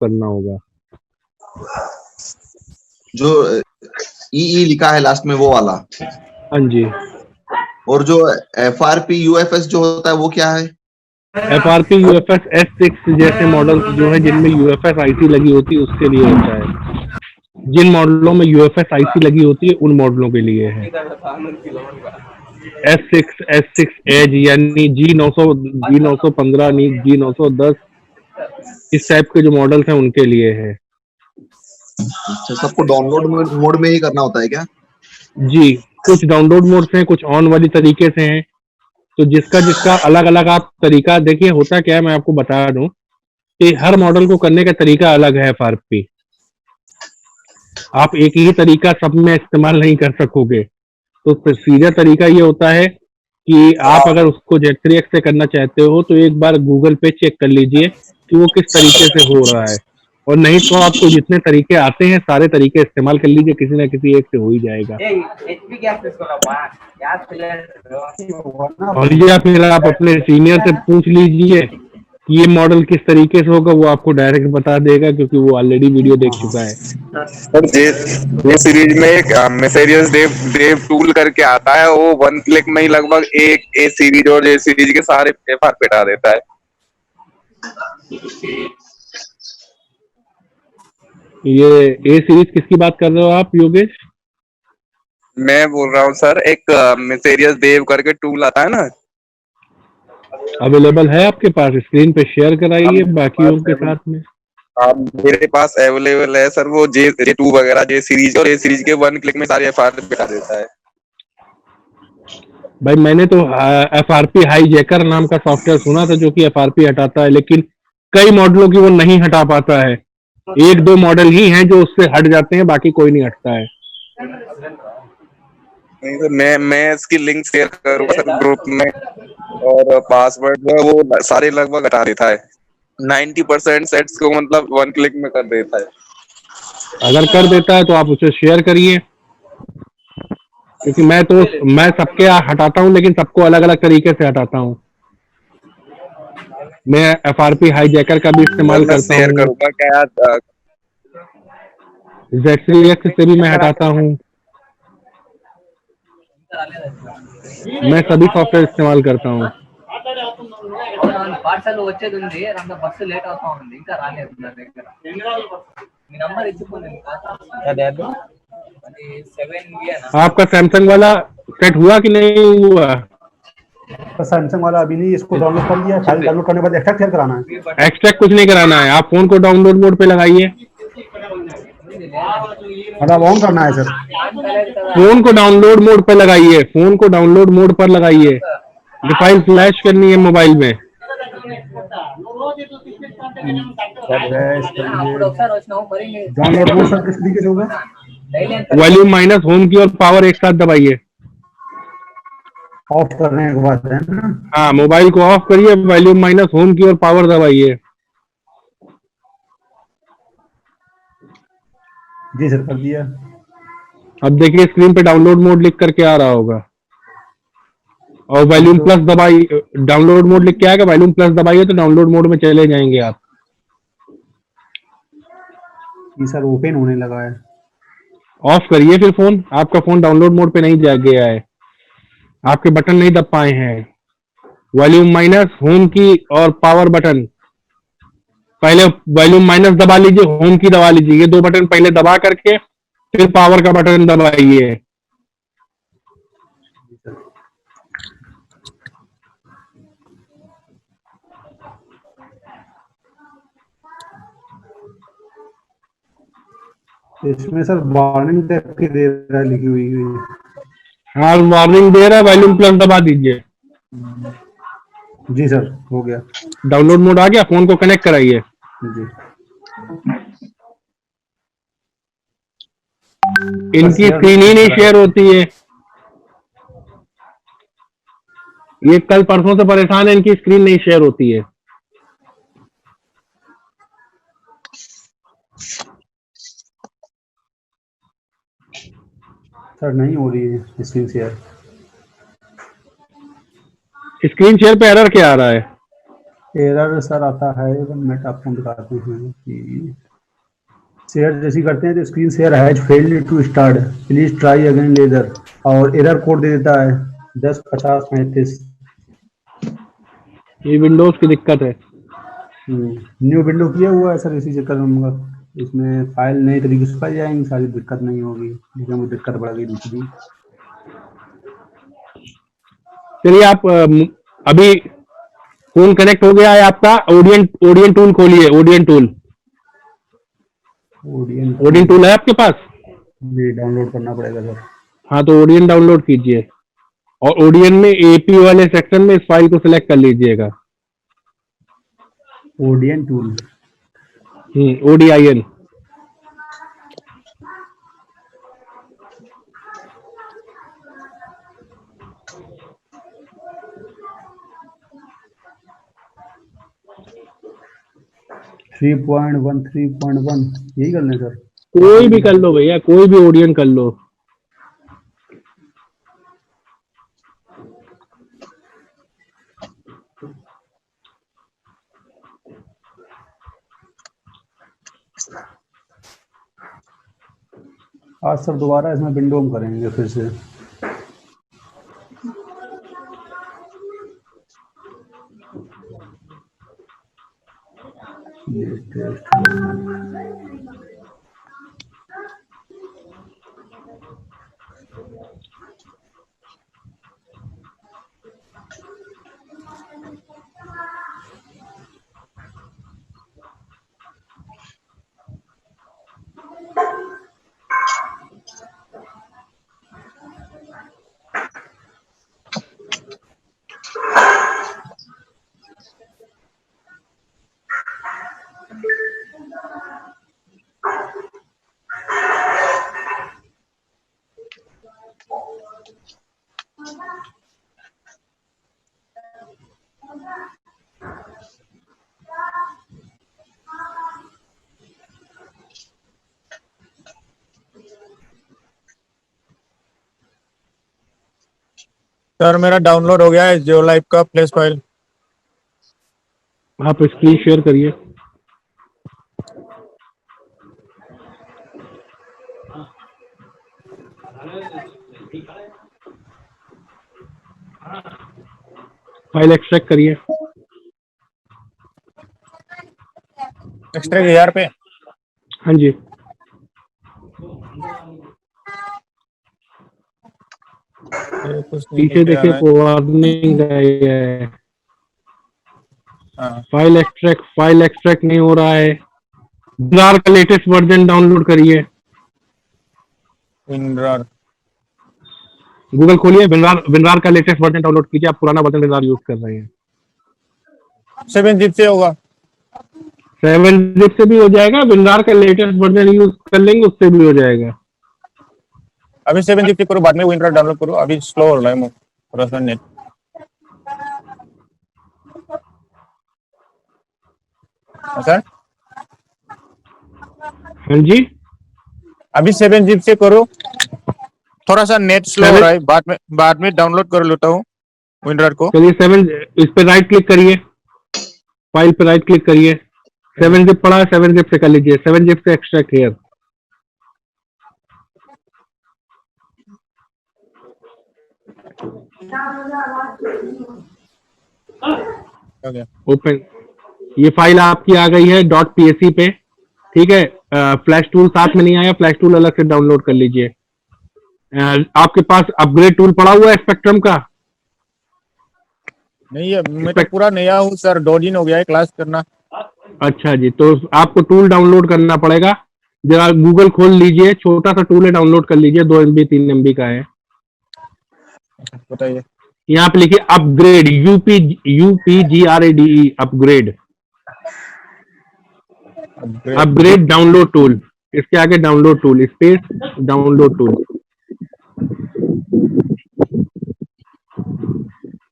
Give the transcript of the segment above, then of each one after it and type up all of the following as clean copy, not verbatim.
करना होगा। जो ई लिखा है लास्ट में वो वाला। हाँ जी। और जो FRP UFS जो होता है वो क्या है? FRP UFS S6 जैसे मॉडल्स जो है जिनमें UFS IC लगी होती है उसके लिए होता है। जिन मॉडलों में UFS IC लगी होती है उन मॉडलों के लिए है। S6 एज यानी G915 G910 इस टाइप के जो मॉडल्स हैं उनके लिए है। अच्छा, सबको डाउनलोड मोड में ही करना होता है क्या? जी, कुछ डाउनलोड मोड से हैं, कुछ ऑन वाली तरीके से हैं। तो जिसका जिसका अलग अलग आप तरीका देखिए, होता क्या है मैं आपको बता दूं कि हर मॉडल को करने का तरीका अलग है। FRP आप एक ही तरीका सब में इस्तेमाल नहीं कर सकोगे। तो सीधा तरीका ये होता है कि आप अगर उसको Z3X से करना चाहते हो तो एक बार गूगल पे चेक कर लीजिए कि वो किस तरीके से हो रहा है, और नहीं तो आपको जितने तरीके आते हैं सारे तरीके इस्तेमाल कर लीजिए, किसी ना किसी एक से हो ही जाएगा। और या फिर आप अपने सीनियर से पूछ लीजिए कि ये मॉडल किस तरीके से होगा, वो आपको डायरेक्ट बता देगा क्योंकि वो ऑलरेडी वीडियो देख चुका है। सर जे सीरीज में एक मेसेरियस देव टूल करके आता है, वो 1 क्लिक में ही लगभग एक ए सीरीज और जे सीरीज के सारे पेपर पिटा देता है। ये ए सीरीज किसकी बात कर रहे हो आप योगेश? मैं बोल रहा हूँ सर, एक मेसेरियस देव करके टूल आता है ना, अवेलेबल है आपके पास? स्क्रीन पे शेयर कराइए बाकियों के साथ में। मेरे पास अवेलेबल है सर, वो J2 वगैरह जे सीरीज और ए सीरीज के 1 क्लिक में सारे एफआर पिटा देता है। भाई मैंने तो FRP हाईजैकर नाम का सॉफ्टवेयर सुना था जो कि FRP हटाता है, लेकिन कई मॉडलों की वो नहीं हटा पाता है। एक दो मॉडल ही हैं जो उससे हट जाते हैं, बाकी कोई नहीं हटता है। नहीं तो मैं इसकी लिंक शेयर करूंगा सर ग्रुप में, और पासवर्ड जो है वो सारे लगभग हटा देता है। 90% सेट्स को मतलब 1 क्लिक में कर देता है। अगर कर देता है तो आप उसे शेयर करिए, क्योंकि मैं सबके हटाता हूँ लेकिन सबको अलग अलग तरीके से हटाता हूँ। मैं FRP हाईजैकर का भी इस्तेमाल मैं करता शेयर हूँ, करूंगा क्या? Z3X से भी मैं हटाता हूँ। मैं सभी सॉफ्टवेयर इस्तेमाल करता हूँ। పాఠశాల వచ్చేది ఉంది, రంగ బస్సు లేట్ అవుతా ఉంది, ఇంకా రాలేదు నా దగ్గర. మీ నంబర్ ఇచ్చిపోయింది అది 7 आपका सैमसंग वाला सेट हुआ कि नहीं हुआ? सैमसंग वाला अभी नहीं, इसको डाउनलोड कर लिया, फाइल डाउनलोड करने के बाद एक्सट्रैक्ट शेयर कराना है। एक्सट्रैक्ट कुछ नहीं कराना है, आप फोन को डाउनलोड मोड पे लगाइए। मतलब ऑन करना है सर? फोन को डाउनलोड मोड पर लगाइए, फोन को डाउनलोड मोड पर लगाइए। ये फाइल फ्लैश करनी है मोबाइल में। डाउनलोड मोड सर किस तरीके से होगा? वॉल्यूम माइनस होम की और पावर एक साथ दबाइए। ऑफ करने के बाद है ना? हाँ, मोबाइल को ऑफ करिए, वॉल्यूम माइनस होम की और पावर दबाइए। जी सर, कर दिया। अब देखिए स्क्रीन पे डाउनलोड मोड लिख करके आ रहा होगा, और वॉल्यूम प्लस दबाइए। डाउनलोड मोड लिख के आएगा, वॉल्यूम प्लस दबाइए तो डाउनलोड मोड में चले जाएंगे आप। ये सर ओपन होने लगा है। ऑफ करिए फिर फोन, आपका फोन डाउनलोड मोड पे नहीं जा गया है, आपके बटन नहीं दब पाए हैं। वॉल्यूम माइनस होम की और पावर बटन, पहले वॉल्यूम माइनस दबा लीजिए, होम की दबा लीजिए, ये दो बटन पहले दबा करके फिर पावर का बटन दबाइए। इसमें सर वार्निंग टाइप की दे रहा है, लिखी हुई है। हाँ, वार्निंग दे रहा है, वॉल्यूम प्लस दबा दीजिए। जी सर, हो गया। डाउनलोड मोड आ गया, फोन को कनेक्ट कराइए। जी, इनकी स्क्रीन ही नहीं शेयर होती है, ये कल परसों से परेशान है, इनकी स्क्रीन नहीं शेयर होती है। सर नहीं हो रही है स्क्रीन शेयर। स्क्रीन शेयर पे एरर क्या आ रहा है? एरर सर आता है, 1 मिनट आपको दिखाते हैं कि शेयर जैसी करते हैं तो screen share has failed to start, please try again later, और एरर कोड दे देता है 105035। ये विंडोज की दिक्कत है। न्यू विंडो किया हुआ है सर, इसी चक्कर में मगर इसमें फाइल नई तरीके से पाई जाएंगी, सारी दिक्कत नहीं होगी, लेकिन मुझे दिक्कत बढ़ गई दूसरी। चलिए आप अभी फोन कनेक्ट हो गया है आपका, ओडियन टूल खोलिए, ओडियन टूल टूल है आपके पास? जी डाउनलोड करना पड़ेगा सर। हाँ तो ओडियन डाउनलोड कीजिए और ओडियन में एपी वाले सेक्शन में इस फाइल को सिलेक्ट कर लीजिएगा, ओडियन टूल। ODIN। थ्री 3.1 यही करना है सर? कोई भी कर लो भैया, कोई भी ओडियन कर लो। आज सर दोबारा इसमें विंडो में करेंगे फिर से। सर मेरा डाउनलोड हो गया है जियो लाइव का प्लेस फाइल। आप स्क्रीन शेयर करिए। फाइल एक्सट्रैक्ट करिए। एक्स्ट्रा AR पे। हाँ जी, कुछ नहीं पीछे नीचे आ देखिए रहा है। वार्निंग है, हाँ फाइल एक्सट्रैक्ट नहीं हो रहा है। WinRAR का लेटेस्ट वर्जन डाउनलोड करिए। WinRAR गूगल खोलिए, WinRAR का लेटेस्ट वर्जन डाउनलोड कीजिए। आप पुराना वर्जन WinRAR यूज कर रहे हैं। 7 zip से होगा। 7 zip से भी हो जाएगा, WinRAR का लेटेस्ट वर्जन यूज कर लेंगे उससे भी हो जाएगा। अभी 7 zip से करो, बाद में WinRAR डाउनलोड करो। अभी स्लो हो रहा है थोड़ा सा नेट। सर हाँ जी, अभी 7 zip से करो, थोड़ा सा नेट स्लो हो रहा है, बाद में डाउनलोड कर लेता हूँ WinRAR को। चलिए 7 इस पे राइट क्लिक करिए, फाइल पे राइट क्लिक करिए। 7 zip पड़ा है, 7 zip से कर लीजिए। 7 zip से एक्सट्रैक्ट हियर। Okay. ओपन, ये फाइल आपकी आ गई है .psc पे, ठीक है। फ्लैश टूल साथ में नहीं आया, फ्लैश टूल अलग से डाउनलोड कर लीजिए। आपके पास अपग्रेड टूल पड़ा हुआ है स्पेक्ट्रम का? नहीं है, मैं तो पूरा नया हूँ सर, 2 दिन हो गया है क्लास करना। अच्छा जी, तो आपको टूल डाउनलोड करना पड़ेगा। जरा गूगल खोल लीजिए, छोटा सा टूल है, डाउनलोड कर लीजिए। 2 MB 3 MB का है। बताइए। यहाँ पे लिखिए upgrade, UPGRADE, upgrade. Upgrade download tool, इसके आगे download tool, space download tool,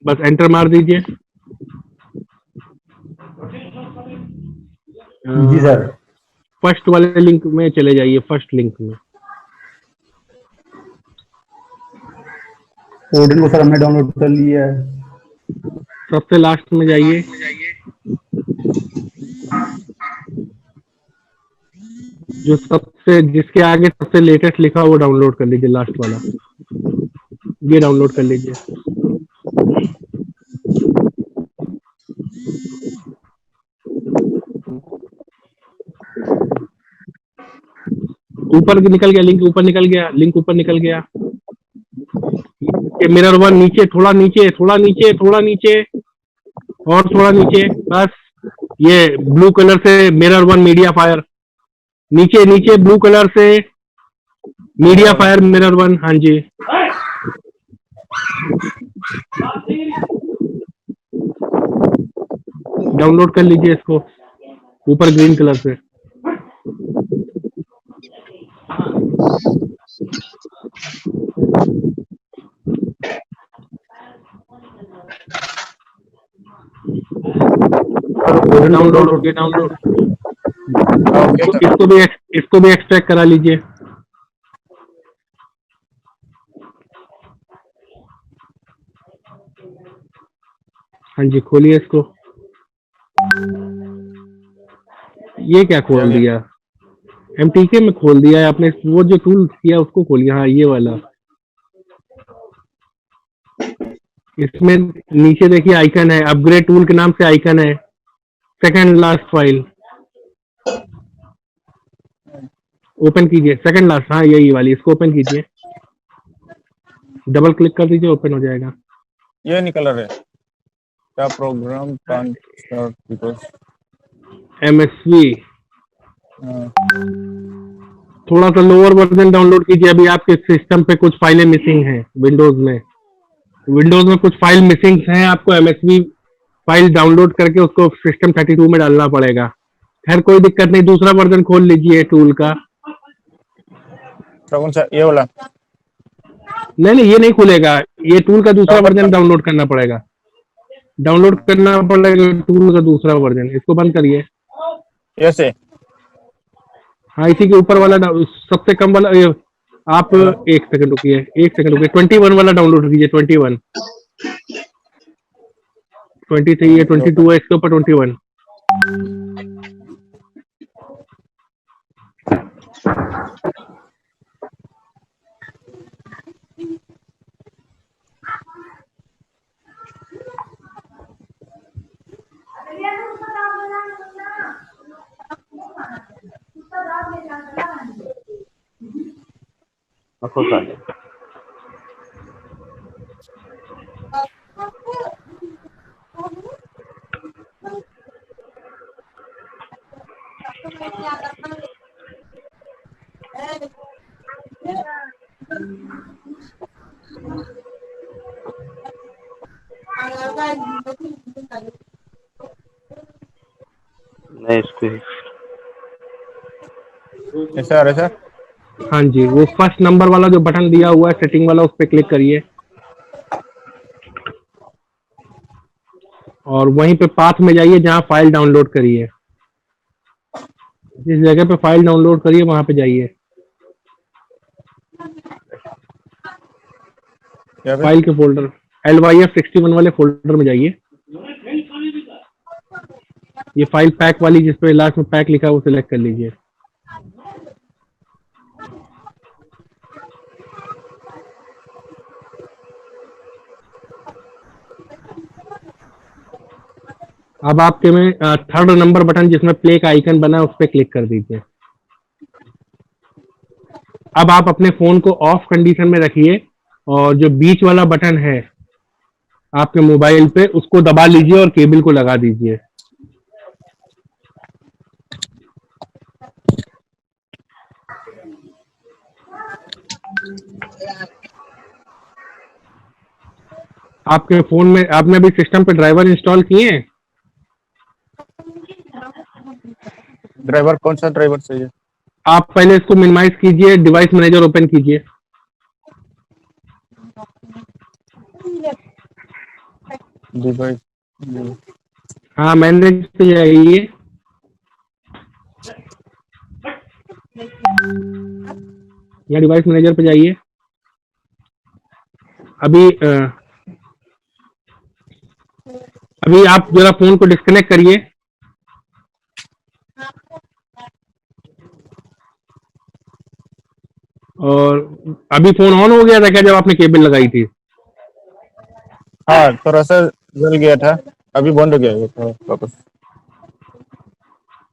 बस एंटर मार दीजिए। जी सर। फर्स्ट वाले लिंक में चले जाइए, फर्स्ट लिंक में। ओडियन को सर हमने डाउनलोड कर लिया है। सबसे लास्ट में जाइए। जो सबसे जिसके आगे सबसे लेटेस्ट लिखा हो वो डाउनलोड कर लीजिए, लास्ट वाला ये डाउनलोड कर लीजिए। ऊपर निकल गया लिंक, ऊपर निकल गया लिंक, ऊपर निकल गया। ये मिरर वन नीचे, थोड़ा नीचे, थोड़ा नीचे, थोड़ा नीचे और थोड़ा नीचे, बस। ये ब्लू कलर से मिरर वन मीडिया फायर, नीचे नीचे ब्लू कलर से मीडिया फायर मिरर वन। हाँ जी, डाउनलोड कर लीजिए इसको ऊपर ग्रीन कलर से। डाउनलोड हो गया, डाउनलोड। इसको भी एक्सट्रैक्ट करा लीजिए। हाँ जी, खोलिए इसको। ये क्या खोल दिया? MTK में खोल दिया है आपने, वो जो टूल किया उसको खोलिए। हाँ, ये वाला। इसमें नीचे देखिए आइकन है, अपग्रेड टूल के नाम से आइकन है, सेकंड लास्ट फाइल। ओपन कीजिए, सेकंड लास्ट, हाँ यही वाली, इसको ओपन कीजिए। डबल क्लिक कर दीजिए, ओपन हो जाएगा। ये निकल रहा है क्या program can't start because MSV थोड़ा सा लोअर वर्जन डाउनलोड कीजिए। अभी आपके सिस्टम पे कुछ फाइलें मिसिंग हैं। विंडोज में कुछ फाइल मिसिंग हैं, आपको MSV फाइल डाउनलोड करके उसको सिस्टम 32 में डालना पड़ेगा। खैर कोई दिक्कत नहीं, दूसरा वर्जन खोल लीजिए टूल का। कौन सा, ये वाला? नहीं, ये नहीं खुलेगा, ये टूल का दूसरा वर्जन डाउनलोड करना पड़ेगा। टूल का दूसरा वर्जन, इसको बंद करिए। ऐसे? हाँ, इसी के ऊपर वाला सबसे कम वाला आप एक सेकंड रुकिए, 21 वाला डाउनलोड कीजिए। 21, 23 है, 22 है, इसके ऊपर 21। ऐसा आ रहा है सर? हाँ जी, वो फर्स्ट नंबर वाला जो बटन दिया हुआ है सेटिंग वाला, उस पर क्लिक करिए और वहीं पे पाथ में जाइए जहां फाइल डाउनलोड करिए। जिस जगह पे फाइल डाउनलोड करिए वहां पे जाइए। क्या पे? फाइल के फोल्डर LYF61 वाले फोल्डर में जाइए। ये फाइल पैक वाली जिसपे लास्ट में पैक लिखा है वो सिलेक्ट कर लीजिए। अब आपके में थर्ड नंबर बटन जिसमें प्ले का आइकन बना है उस पर क्लिक कर दीजिए। अब आप अपने फोन को ऑफ कंडीशन में रखिए और जो बीच वाला बटन है आपके मोबाइल पे उसको दबा लीजिए और केबल को लगा दीजिए। आपके फोन में आपने अभी सिस्टम पे ड्राइवर इंस्टॉल किए हैं? ड्राइवर कौन सा ड्राइवर चाहिए? आप पहले इसको मिनिमाइज कीजिए, डिवाइस मैनेजर ओपन कीजिए। डिवाइस, हाँ, मैनेज पे जाइए। या डिवाइस मैनेजर पे जाइए। अभी आप जरा फोन को डिस्कनेक्ट करिए। और अभी फोन ऑन हो गया था क्या जब आपने केबल लगाई थी? हाँ, थोड़ा सा जल गया था, अभी बंद हो गया ये थोड़ा वापस।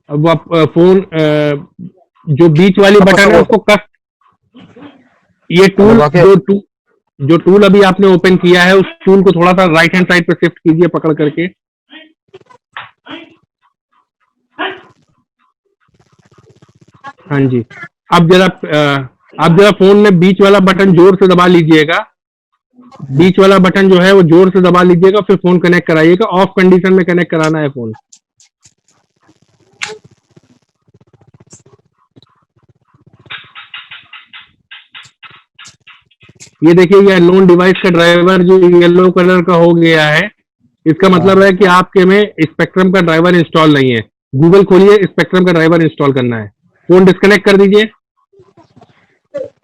अब आप फोन जो बीच वाली वापस बटन है वो उसको कस, ये टूल दबा के जो टूल अभी आपने ओपन किया है उस टूल को थोड़ा सा राइट हैंड साइड पे शिफ्ट कीजिए पकड़ करके। हाँ जी। अब जरा आप जरा फोन में बीच वाला बटन जोर से दबा लीजिएगा। बीच वाला बटन जो है वो जोर से दबा लीजिएगा, फिर फोन कनेक्ट कराइएगा। ऑफ कंडीशन में कनेक्ट कराना है फोन। ये देखिए, ये अननोन डिवाइस का ड्राइवर जो येलो कलर का हो गया है, इसका मतलब है कि आपके में स्पेक्ट्रम का ड्राइवर इंस्टॉल नहीं है। गूगल खोलिए, स्पेक्ट्रम का ड्राइवर इंस्टॉल करना है। फोन डिस्कनेक्ट कर दीजिए।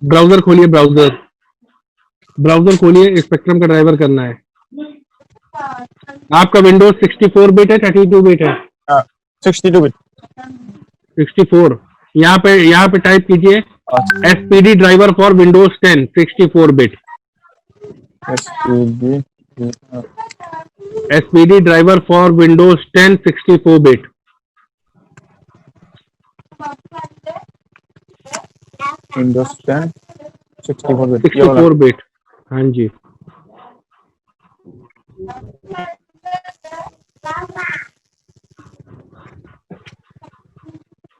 ब्राउजर खोलिए, ब्राउजर खोलिए, स्पेक्ट्रम का ड्राइवर करना है। आपका विंडोज 64 बिट है 32 बिट है? 62 बिट। 64। यहाँ पे टाइप कीजिए SPD driver for Windows 10 64 bit. SPD driver for Windows 10 64 bit. Windows 10 64 bit, 64 bit. हाँ जी।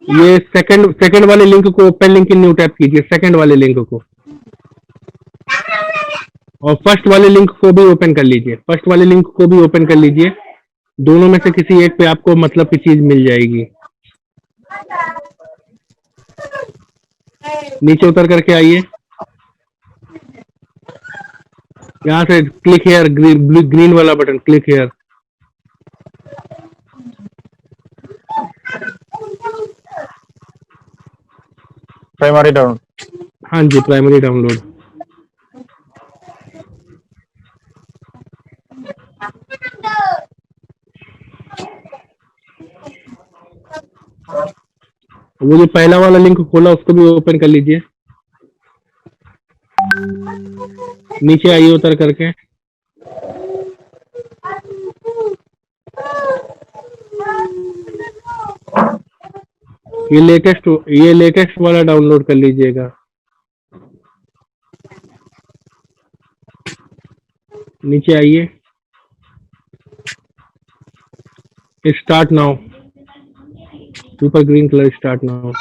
ये सेकंड वाले लिंक को open link in new tab कीजिए, सेकंड वाले लिंक को, और फर्स्ट वाले लिंक को भी ओपन कर लीजिए। फर्स्ट वाले लिंक को भी ओपन कर लीजिए। दोनों में से किसी एक पे आपको मतलब की चीज मिल जाएगी। नीचे उतर करके आइए, यहाँ से क्लिक हेयर, ग्रीन वाला button, click here. Primary download. हाँ जी, प्राइमरी डाउनलोड। वो जो पहला वाला लिंक खोला उसको भी ओपन कर लीजिए। नीचे आइए उतर करके। ये लेटेस्ट वाला डाउनलोड कर लीजिएगा। नीचे आइए, स्टार्ट नाउ, ऊपर ग्रीन कलर स्टार्ट नाउ।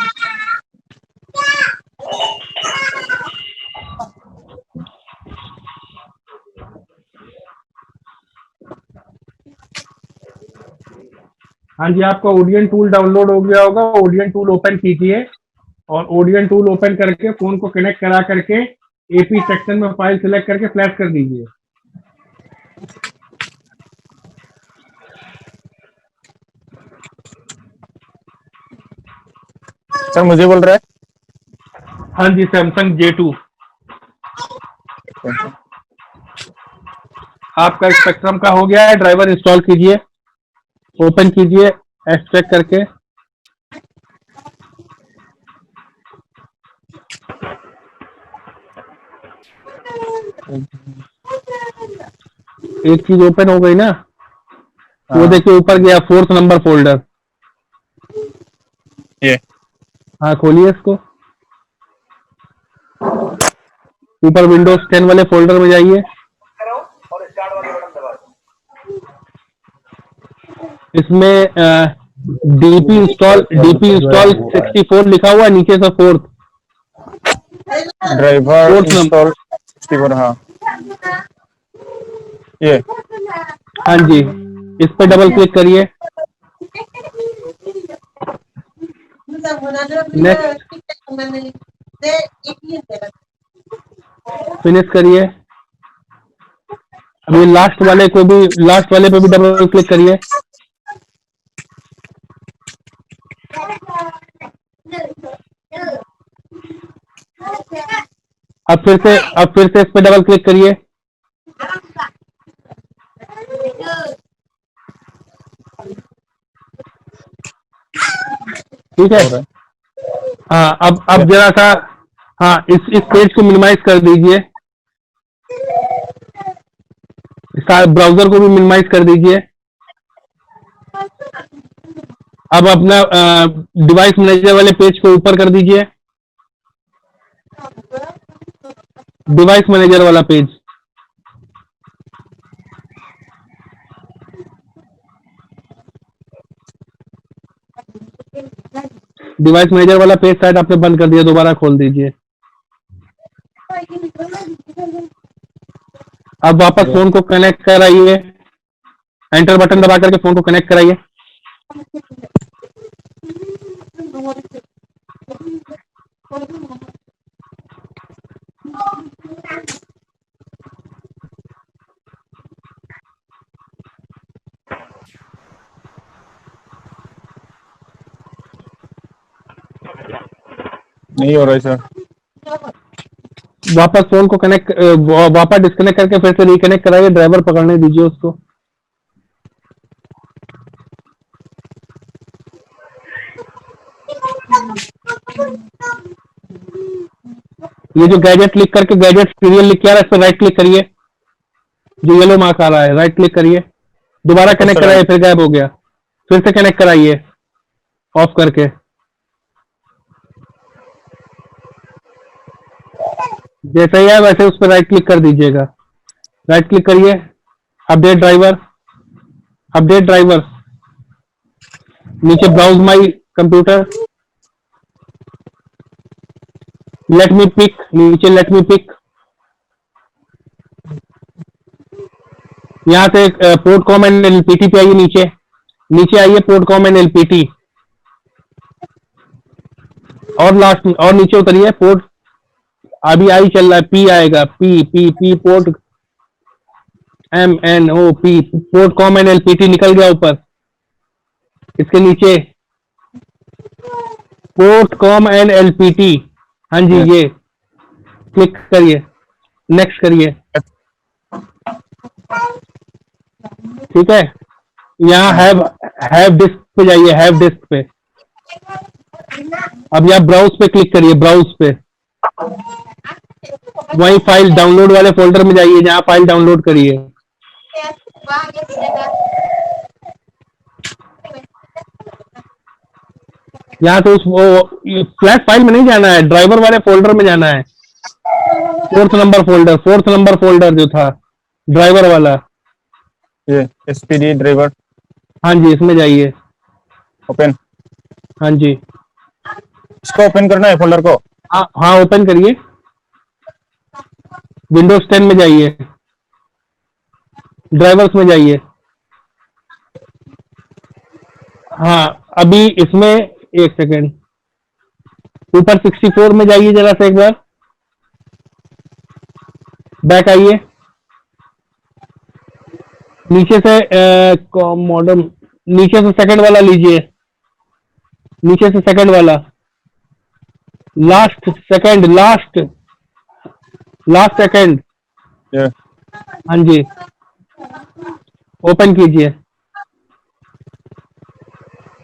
हाँ जी, आपका ओडियन टूल डाउनलोड हो गया होगा। ओडियन टूल ओपन कीजिए और ओडियन टूल ओपन करके फोन को कनेक्ट करा करके एपी सेक्शन में फाइल सिलेक्ट करके फ्लैश कर दीजिए। सर मुझे बोल रहा है? हाँ जी, सैमसंग J2। आपका स्पेक्ट्रम का हो गया है। ड्राइवर इंस्टॉल कीजिए, ओपन कीजिए एक्सट्रैक्ट करके। एक चीज ओपन हो गई ना, वो देखिए ऊपर गया 4th नंबर फोल्डर। ये हाँ, खोलिए इसको। ऊपर विंडोज 10 वाले फोल्डर में जाइए। इसमें डीपी इंस्टॉल 64 लिखा हुआ है, नीचे से 4th ड्राइवर फोर्थ इंस्टॉल 64। हाँ ये। हाँ जी, इस पे डबल क्लिक करिए। नेक्स्ट, फिनिश करिए। अभी लास्ट वाले पे भी डबल क्लिक करिए। अब फिर से इस पे डबल क्लिक करिए। ठीक है। हो रहा है। हाँ अब जरा सा, हाँ इस पेज को मिनिमाइज कर दीजिए, ब्राउजर को भी मिनिमाइज कर दीजिए। अब अपना डिवाइस मैनेजर वाले पेज को ऊपर कर दीजिए, डिवाइस मैनेजर वाला पेज। डिवाइस मैनेजर वाला पेज शायद आपने बंद कर दिया, दोबारा खोल दीजिए। अब वापस फोन को कनेक्ट कराइए, एंटर बटन दबा करके फोन को कनेक्ट कराइए। नहीं हो रहा है सर। वापस फोन को कनेक्ट, वापस डिस्कनेक्ट करके फिर से रिकनेक्ट कराइए, ड्राइवर पकड़ने दीजिए उसको। ये जो गैजेट क्लिक करके गैजेट सीरियल लिख के आ रहा है, इस पर राइट क्लिक करिए, जो येलो मार्क आ रहा है, राइट क्लिक करिए, दोबारा कनेक्ट कराइए, फिर गायब हो गया, फिर से कनेक्ट कराइए ऑफ करके। जैसे ही है वैसे उस पर राइट क्लिक कर दीजिएगा, राइट क्लिक करिए, अपडेट ड्राइवर, अपडेट ड्राइवर, नीचे browse my computer, let me pick, नीचे लेट मी पिक, यहां से पोर्ट कॉम एंड एलपीटी पे आइए, नीचे नीचे आइए, पोर्ट कॉम एंड एलपीटी, और लास्ट और नीचे उतरिए, पोर्ट अभी आई चल रहा है, पी आएगा, P P P port MNOP, port com and LPT निकल गया ऊपर, इसके नीचे पोर्ट कॉम एंड एलपीटी, हाँ जी ये क्लिक करिए, नेक्स्ट करिए, ठीक है। यहाँ हैव डिस्क पे जाइए, हैव डिस्क पे, अब यहाँ ब्राउज पे क्लिक करिए, ब्राउज पे, वही फाइल डाउनलोड वाले फोल्डर में जाइए जहाँ फाइल डाउनलोड करिए। यहाँ तो उस फ्लैश फाइल में नहीं जाना है, ड्राइवर वाले फोल्डर में जाना है, फोर्थ नंबर फोल्डर जो था ड्राइवर वाला, ये SPD ड्राइवर, हाँ जी इसमें जाइए, ओपन, हाँ जी, इसको ओपन करना है फोल्डर को। हाँ ओपन करिए, विंडोज 10 में जाइए, ड्राइवर्स में जाइए, हाँ अभी इसमें एक सेकेंड, ऊपर 64 में जाइए जरा से एक बार, बैक आइए, नीचे से मॉडर्न, नीचे से सेकंड वाला लीजिए, नीचे से सेकंड वाला, लास्ट सेकंड, लास्ट सेकंड, हाँ जी ओपन कीजिए,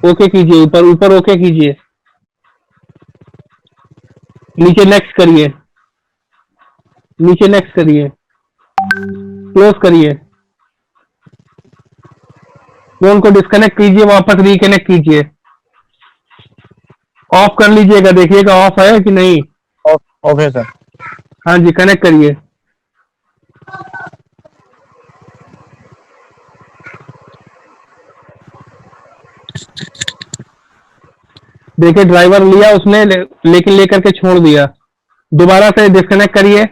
ओके कीजिए, ऊपर ओके कीजिए, नीचे नेक्स्ट करिए, नीचे नेक्स्ट करिए, क्लोज करिए, फोन को डिस्कनेक्ट कीजिए, वापस रिकनेक्ट कीजिए, ऑफ कर लीजिएगा, देखिएगा ऑफ है कि नहीं, ऑफ है सर। हाँ जी कनेक्ट करिए, देखिए ड्राइवर लिया उसने लेकिन लेकर के छोड़ दिया, दोबारा से डिस्कनेक्ट करिए,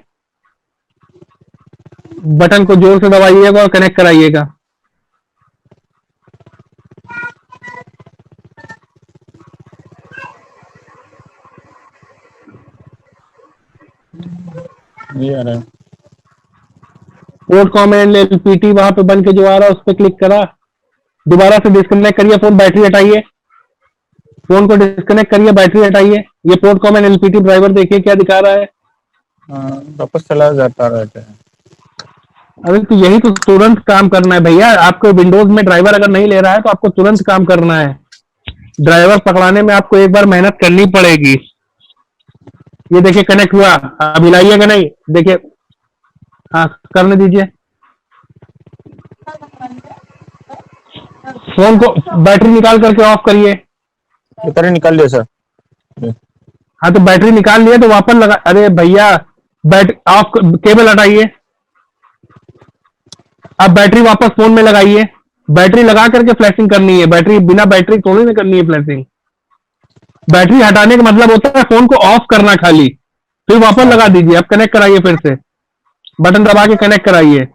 बटन को जोर से दबाइएगा और कनेक्ट कराइएगा। ये आ रहा है, पोर्ट कॉम एंड एलपीटी वहां पे बन के जो आ रहा है उस पर क्लिक करा, दोबारा से डिस्कनेक्ट करिए फोन, बैटरी हटाइए, फोन को डिस्कनेक्ट करिए, बैटरी हटाइए, ये port com and LPT driver देखिए क्या दिखा रहा है, वापस चला जाता रहता है। अरे तो यही तो तुरंत काम करना है भैया, आपको विंडोज में ड्राइवर अगर नहीं ले रहा है तो आपको तुरंत काम करना है। ड्राइवर पकड़ाने में आपको एक बार मेहनत करनी पड़ेगी। ये देखिए कनेक्ट हुआ, अब हिलाइएगा नहीं, देखिए, हाँ करने दीजिए। फोन को बैटरी निकाल करके ऑफ करिए। इधर ही निकाल लिया सर। हाँ तो बैटरी निकाल लिए तो वापस लगा, अरे भैया बैट ऑफ, केबल हटाइए। अब बैटरी वापस फोन में लगाइए, बैटरी लगा करके फ्लैशिंग करनी है, बैटरी बिना बैटरी थोड़ी ना करनी है फ्लैशिंग। बैटरी हटाने का मतलब होता है फोन को ऑफ करना खाली, फिर वापस लगा दीजिए। अब कनेक्ट कराइए, फिर से बटन दबा के कनेक्ट कराइए।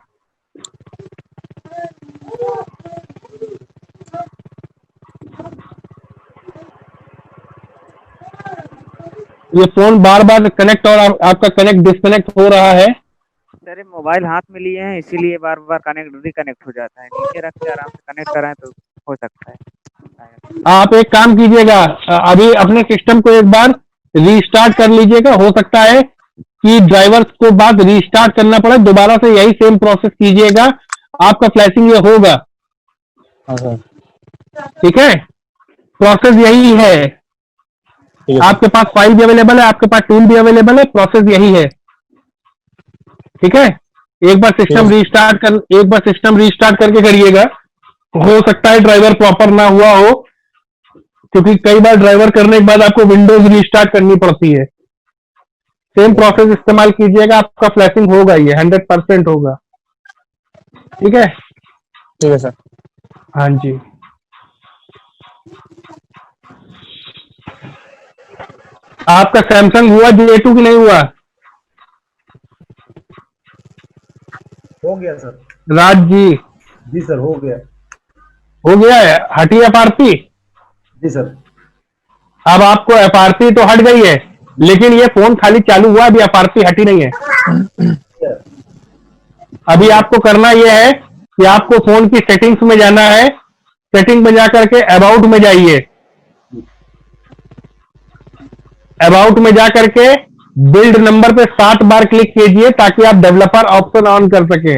ये फोन बार बार कनेक्ट और आपका कनेक्ट डिस्कनेक्ट हो रहा है। सर ये मोबाइल हाथ में लिए हैं इसीलिए बार बार कनेक्ट रिकनेक्ट हो जाता है, नीचे रख के आराम से कनेक्ट कराएं तो हो सकता है। आप एक काम कीजिएगा, अभी अपने सिस्टम को एक बार रीस्टार्ट कर लीजिएगा। हो सकता है कि ड्राइवर को बाद रीस्टार्ट करना पड़े, दोबारा से यही सेम प्रोसेस कीजिएगा, आपका फ्लैशिंग ये होगा। ठीक है, प्रोसेस यही है। आपके पास फाइल भी अवेलेबल है, आपके पास टूल भी अवेलेबल है, प्रोसेस यही है। ठीक है, एक बार सिस्टम रीस्टार्ट करके करिएगा। हो सकता है ड्राइवर प्रॉपर ना हुआ हो, क्योंकि कई बार ड्राइवर करने के बाद आपको विंडोज रीस्टार्ट करनी पड़ती है। सेम प्रोसेस इस्तेमाल कीजिएगा, आपका फ्लैशिंग होगा, ये 100% होगा। ठीक है, ठीक है सर। हाँ जी। आपका सैमसंग हुआ J2 की नहीं हुआ? हो गया सर। राज जी, जी सर हो गया। हो गया है, हटी FRP? जी सर। अब आपको FRP तो हट गई है, लेकिन ये फोन खाली चालू हुआ, अभी FRP हटी नहीं है। अभी आपको करना यह है कि आपको फोन की सेटिंग्स में जाना है, सेटिंग में जाकर के अबाउट में जाइए। अबाउट में जाकर के बिल्ड नंबर पे 7 बार क्लिक कीजिए ताकि आप डेवलपर ऑप्शन ऑन कर सके,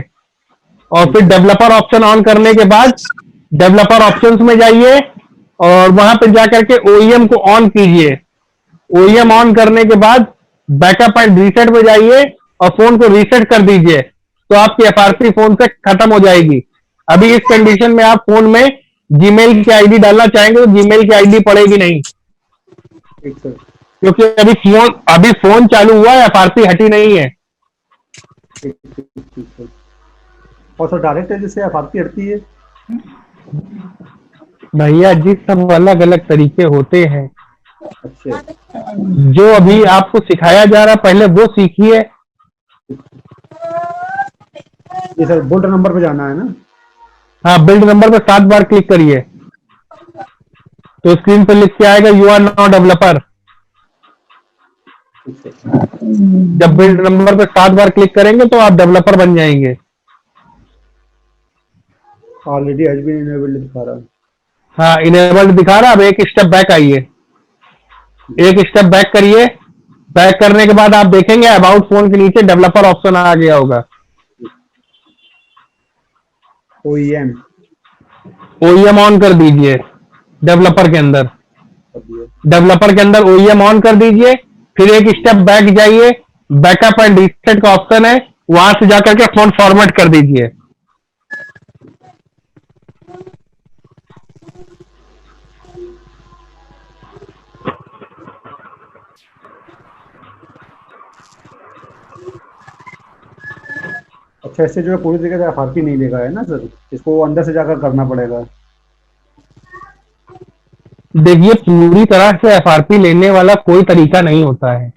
और फिर डेवलपर ऑप्शन ऑन करने के बाद डेवलपर ऑप्शंस में जाइए और वहां पे जाकर के OEM को ऑन कीजिए। OEM ऑन करने के बाद बैकअप एंड रीसेट में जाइए और फोन को रीसेट कर दीजिए, तो आपकी FRP फोन से खत्म हो जाएगी। अभी इस कंडीशन में आप फोन में जीमेल की आईडी डालना चाहेंगे तो जीमेल की आईडी पड़ेगी नहीं, ठीक सर। क्योंकि अभी फोन चालू हुआ है, FRP हटी नहीं है। ठीक सर। और सर डायरेक्ट जैसे FRP हटती है? भैया जी सब अलग अलग तरीके होते हैं। अच्छा। जो अभी आपको सिखाया जा रहा है पहले वो सीखिए। ये सर बोल्ट नंबर पे जाना है ना? हाँ, बिल्ड नंबर पे 7 बार क्लिक करिए तो स्क्रीन पे लिख के आएगा यू आर नॉट डेवलपर। जब बिल्ड नंबर पे 7 बार क्लिक करेंगे तो आप डेवलपर बन जाएंगे। ऑलरेडी हैज बीन इनेबल्ड दिखा रहा है। हाँ, इनेबल्ड दिखा रहा है। अब एक स्टेप बैक आइए, एक स्टेप बैक करिए। बैक करने के बाद आप देखेंगे अबाउट फोन के नीचे डेवलपर ऑप्शन आ गया होगा। OEM ऑन कर दीजिए डेवलपर के अंदर। डेवलपर के अंदर OEM ऑन कर दीजिए, फिर एक स्टेप बैक जाइए, बैकअप एंड रीसेट का ऑप्शन है, वहां से जाकर के फोन फॉर्मेट कर दीजिए। अच्छा, इससे जो है पूरी तरीके से FRP नहीं लेगा है ना सर, इसको अंदर से जाकर करना पड़ेगा। देखिए पूरी तरह से FRP लेने वाला कोई तरीका नहीं होता है।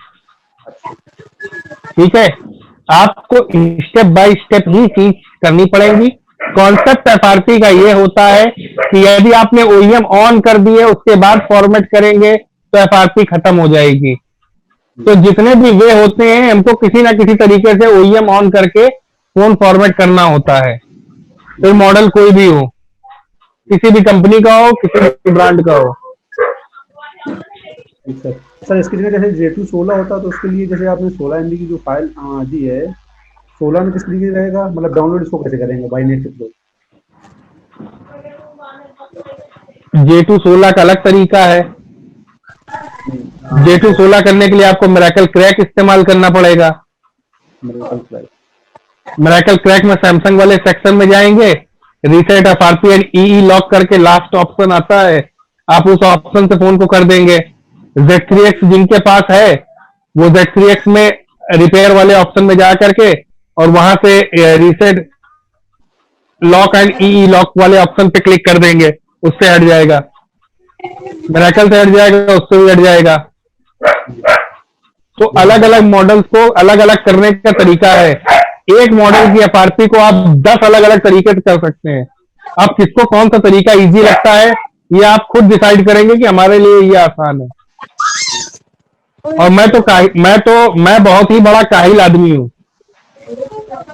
ठीक है, आपको स्टेप बाय स्टेप ही चीज करनी पड़ेगी। कॉन्सेप्ट FRP का ये होता है कि यदि आपने OEM ऑन कर दिए उसके बाद फॉर्मेट करेंगे तो FRP खत्म हो जाएगी। तो जितने भी वे होते हैं हमको किसी ना किसी तरीके से OEM ऑन करके फोन फॉर्मेट करना होता है, फिर मॉडल कोई भी हो, किसी भी कंपनी का हो, किसी भी ब्रांड का हो। सर इसके लिए जैसे J2 16 होता तो उसके लिए जैसे आपने 16 MB की जो फाइल दी है, 16 में किस तरीके से रहेगा, मतलब डाउनलोड इसको कैसे करेंगे बाई नेट के थ्रू? J2 16 का अलग तरीका है। J2 16 करने के लिए आपको मिरेकल क्रैक इस्तेमाल करना पड़ेगा। मिरेकल क्रैक में सैमसंग वाले सेक्शन में जाएंगे, reset FRP and EE lock करके लास्ट ऑप्शन आता है, आप उस ऑप्शन से फोन को कर देंगे। Z3X जिनके पास है वो Z3X में रिपेयर वाले ऑप्शन में जा करके और वहां से reset lock and EE lock वाले ऑप्शन पे क्लिक कर देंगे, उससे हट जाएगा। मिरेकल से हट जाएगा, उससे भी हट जाएगा। तो अलग अलग मॉडल्स को अलग अलग करने का तरीका है। एक मॉडल की FRP को आप 10 अलग अलग तरीके से कर सकते हैं। अब किसको कौन सा तरीका इजी लगता है ये आप खुद डिसाइड करेंगे कि हमारे लिए ये आसान है। और मैं बहुत ही बड़ा काहिल आदमी हूं,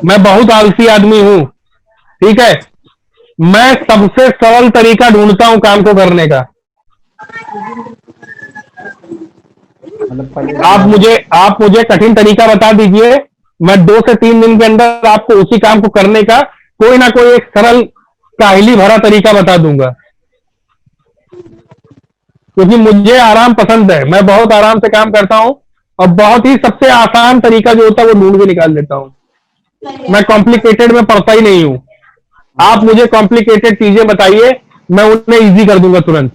मैं बहुत आलसी आदमी हूं, ठीक है। मैं सबसे सरल तरीका ढूंढता हूं काम को करने का। आप मुझे कठिन तरीका बता दीजिए, मैं 2 से 3 दिन के अंदर आपको उसी काम को करने का कोई ना कोई एक सरल काहिली भरा तरीका बता दूंगा, क्योंकि मुझे आराम पसंद है। मैं बहुत आराम से काम करता हूं और बहुत ही सबसे आसान तरीका जो होता है वो ढूंढ के निकाल देता हूं। मैं कॉम्प्लिकेटेड में पड़ता ही नहीं हूं। आप मुझे कॉम्प्लिकेटेड चीजें बताइए, मैं उन्हें इजी कर दूंगा तुरंत।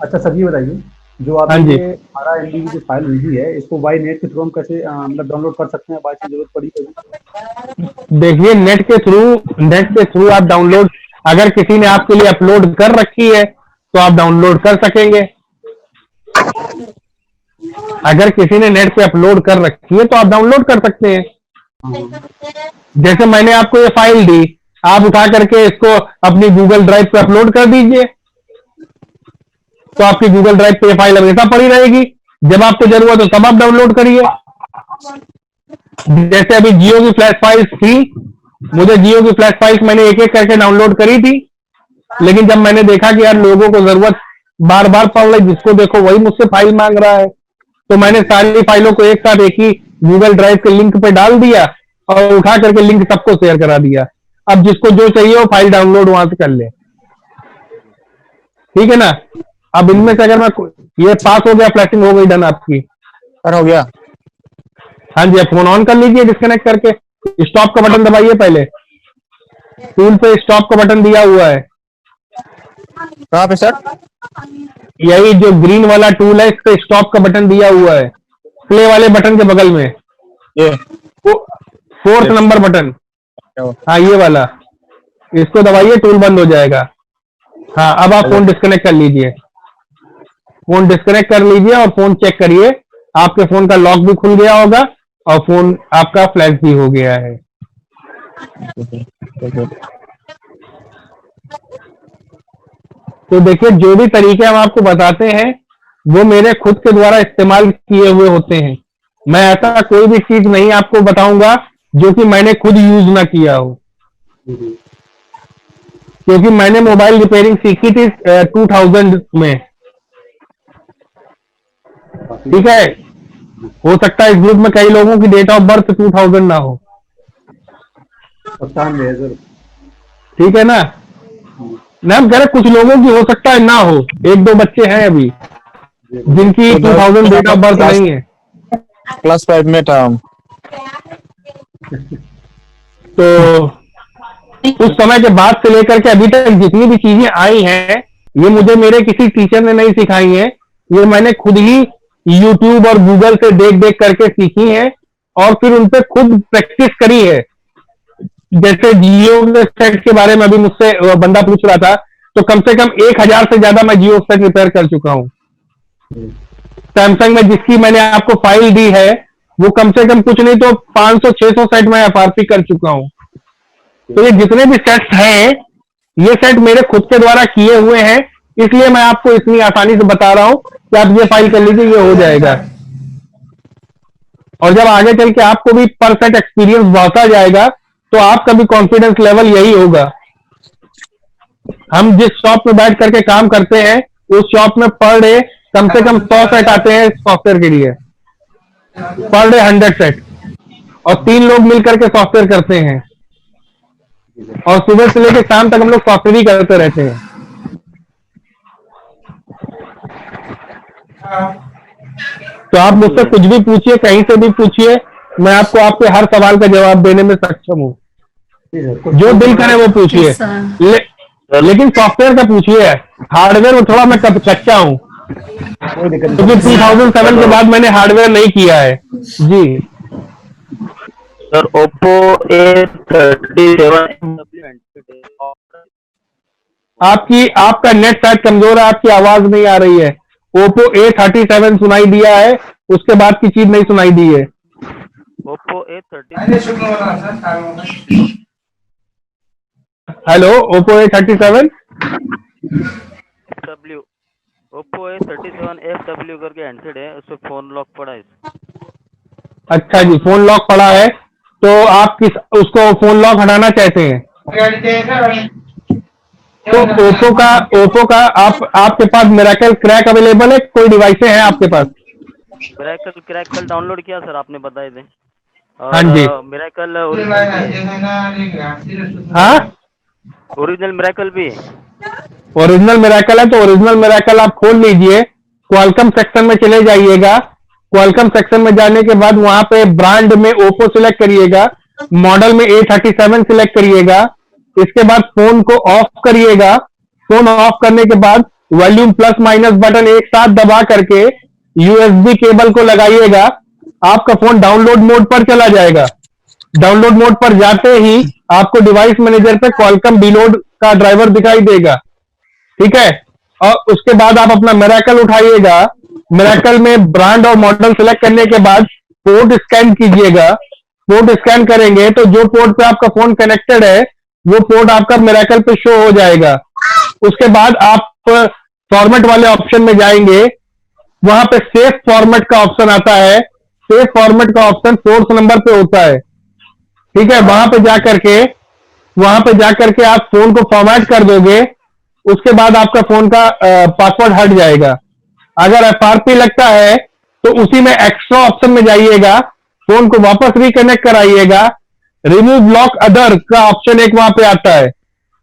अच्छा सर, ये बताइए, जो हाँ आपने जी। 12 MB की जो फाइल भेजी है, इसको बाई नेट के थ्रू हम कैसे मतलब डाउनलोड कर सकते हैं, बाई की जरूरत पड़ी तो? देखिए, नेट के थ्रू आप डाउनलोड, अगर किसी ने आपके लिए अपलोड कर रखी है तो आप डाउनलोड कर सकेंगे। अगर किसी ने नेट पे अपलोड कर रखी है तो आप डाउनलोड कर सकते हैं। जैसे मैंने आपको ये फाइल दी, आप उठा करके इसको अपनी गूगल ड्राइव पे अपलोड कर दीजिए, तो आपकी गूगल ड्राइव पे ये फाइल हमेशा पड़ी रहेगी। जब आपको जरूरत हो तब आप डाउनलोड करिए। जैसे अभी जियो की फ्लैश फाइल्स थी, मुझे जियो की फ्लैश फाइल्स मैंने एक एक करके डाउनलोड करी थी, लेकिन जब मैंने देखा कि यार लोगों को जरूरत बार बार पड़ रही, जिसको देखो वही मुझसे फाइल मांग रहा है, तो मैंने सारी फाइलों को एक साथ एक ही गूगल ड्राइव के लिंक पे डाल दिया और उठा करके लिंक सबको शेयर करा दिया। अब जिसको जो चाहिए वो फाइल डाउनलोड वहां से कर ले, ठीक है ना। अब इनमें से अगर मैं ये पास हो गया, फ्लैशिंग हो गई, डन आपकी, हो गया। हाँ जी। अब फोन ऑन कर लीजिए डिस्कनेक्ट करके, स्टॉप का बटन दबाइए। पहले टूल पे स्टॉप का बटन दिया हुआ है, कहाँ पे सर? यही जो ग्रीन वाला टूल है, इस पे स्टॉप का बटन दिया हुआ है, प्ले वाले बटन के बगल में, ये 4th नंबर बटन, हाँ ये वाला, इसको दबाइए, टूल बंद हो जाएगा। हाँ, अब आप फोन डिस्कनेक्ट कर लीजिए, फोन डिस्कनेक्ट कर लीजिए और फोन चेक करिए, आपके फोन का लॉक भी खुल गया होगा और फोन आपका फ्लैश भी हो गया है। तो देखिए, जो भी तरीके हम आपको बताते हैं वो मेरे खुद के द्वारा इस्तेमाल किए हुए होते हैं। मैं ऐसा कोई भी चीज नहीं आपको बताऊंगा जो कि मैंने खुद यूज ना किया हो, क्योंकि मैंने मोबाइल रिपेयरिंग सीखी थी 2000 में, ठीक है। हो सकता है इस ग्रुप में कई लोगों की डेट ऑफ बर्थ 2000 ना हो, 95 ठीक है ना। हम कह रहे कुछ लोगों की हो सकता है ना हो, 1-2 बच्चे हैं अभी जिनकी 2000 डेट ऑफ बर्थ नहीं है। क्लास 5 में था हम। तो उस समय के बाद से लेकर के अभी तक जितनी भी चीजें आई हैं, ये मुझे मेरे किसी टीचर ने नहीं सिखाई है, ये मैंने खुद ही YouTube और Google से देख देख करके सीखी है और फिर उन पे खुद प्रैक्टिस करी है। जैसे जियो के सेट के बारे में अभी मुझसे बंदा पूछ रहा था, तो कम से कम 1000 से ज्यादा मैं जियो सेट रिपेयर कर चुका हूँ। सैमसंग में जिसकी मैंने आपको फाइल दी है, वो कम से कम कुछ नहीं तो 500-600 सेट मैं FRP कर चुका हूँ। तो ये जितने भी सेट्स हैं, ये सेट मेरे खुद के द्वारा किए हुए हैं, इसलिए मैं आपको इतनी आसानी से बता रहा हूं कि आप ये फाइल कर लीजिए, ये हो जाएगा। और जब आगे चल के आपको भी पर सेट एक्सपीरियंस बढ़ता जाएगा तो आपका भी कॉन्फिडेंस लेवल यही होगा। हम जिस शॉप में बैठ करके काम करते हैं, उस शॉप में पर डे कम से कम 100 सेट आते हैं सॉफ्टवेयर के लिए, पर डे 100 सेट, और 3 लोग मिलकर के सॉफ्टवेयर करते हैं और सुबह से लेकर शाम तक हम लोग सॉफ्टवेयर ही करते रहते हैं। तो आप मुझसे कुछ भी पूछिए, कहीं से भी पूछिए, मैं आपको आपके हर सवाल का जवाब देने में सक्षम हूँ। जी सर, कुछ जो दिल करे वो पूछिए, लेकिन सॉफ्टवेयर का पूछिए। हार्डवेयर में थोड़ा मैं कच्चा हूँ, कोई दिक्कत नहीं। क्योंकि 2007 के बाद मैंने हार्डवेयर नहीं किया है जी। सर ओप्पो A37 आपका नेट शायद कमजोर है, आपकी आवाज नहीं आ रही है। ओप्पो A37 सुनाई दिया है, उसके बाद की चीज नहीं सुनाई दी है। Oppo A37 hello, Oppo A37 FW Oppo A37 FW करके हैंडसेट है, उससे फोन लॉक पड़ा है। अच्छा जी, फोन लॉक पड़ा है, तो आप उसको फोन लॉक हटाना चाहते हैं? तो ओप्पो का आपके पास मिरेकल क्रैक अवेलेबल है? कोई डिवाइसें हैं आपके पास? मिरेकल क्रैकल डाउनलोड किया सर आपने, बताए थे। हाँ जी। मिरेकल हाँ, ओरिजिनल मिरेकल भी। ओरिजिनल मिरेकल है तो ओरिजिनल मिरेकल आप खोल लीजिए, क्वालकॉम सेक्शन में चले जाइएगा। क्वालकॉम सेक्शन में जाने के बाद वहां पे ब्रांड में ओप्पो सिलेक्ट करिएगा, मॉडल में A37 सिलेक्ट करिएगा। इसके बाद फोन को ऑफ करिएगा। फोन ऑफ करने के बाद वॉल्यूम प्लस माइनस बटन एक साथ दबा करके USB केबल को लगाइएगा। आपका फोन डाउनलोड मोड पर चला जाएगा। डाउनलोड मोड पर जाते ही आपको डिवाइस मैनेजर पे क्वालकॉम बीलोड का ड्राइवर दिखाई देगा, ठीक है। और उसके बाद आप अपना मिरेकल उठाइएगा। मिरेकल में ब्रांड और मॉडल सेलेक्ट करने के बाद पोर्ट स्कैन कीजिएगा। पोर्ट स्कैन करेंगे तो जो पोर्ट पे आपका फोन कनेक्टेड है वो पोर्ट आपका मिरेकल पे शो हो जाएगा। उसके बाद आप फॉर्मेट वाले ऑप्शन में जाएंगे, वहां पे सेफ फॉर्मेट का ऑप्शन आता है। सेफ फॉर्मेट का ऑप्शन 4th नंबर पे होता है, ठीक है। वहां पे जाकर के आप फोन को फॉर्मेट कर दोगे। उसके बाद आपका फोन का पासवर्ड हट जाएगा। अगर FRP लगता है तो उसी में एक्स्ट्रा ऑप्शन में जाइएगा, फोन को वापस रिकनेक्ट कराइएगा। रिमूव लॉक अदर का ऑप्शन एक वहां पे आता है।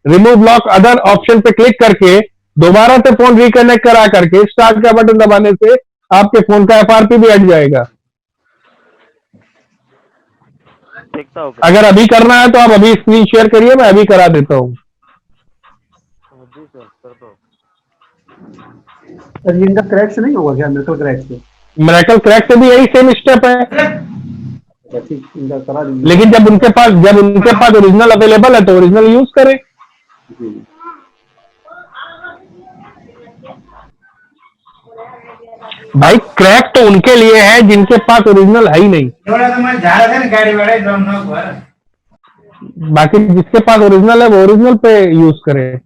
रिमूव लॉक अदर ऑप्शन पे क्लिक करके दोबारा से फोन रिकनेक्ट करा करके स्टार्ट का बटन दबाने से आपके फोन का FRP भी हट जाएगा। देखता हूँ। अगर अभी करना है तो आप अभी स्क्रीन शेयर करिए, मैं अभी करा देता हूँ। जी सर, कर दो। सर ये इनका क्रैक से नहीं होगा क्या? मिरेकल क्रैक से? मिरेकल क्रैक से भी यही सेम स्टेप है, ठीक, इनका करा दीजिए। लेकिन जब उनके पास ओरिजिनल अवेलेबल है तो ओरिजिनल यूज करें। जी। भाई क्रैक तो उनके लिए है जिनके पास ओरिजिनल है ही नहीं। बाकी जिसके पास ओरिजिनल है वो ओरिजिनल पे यूज करे।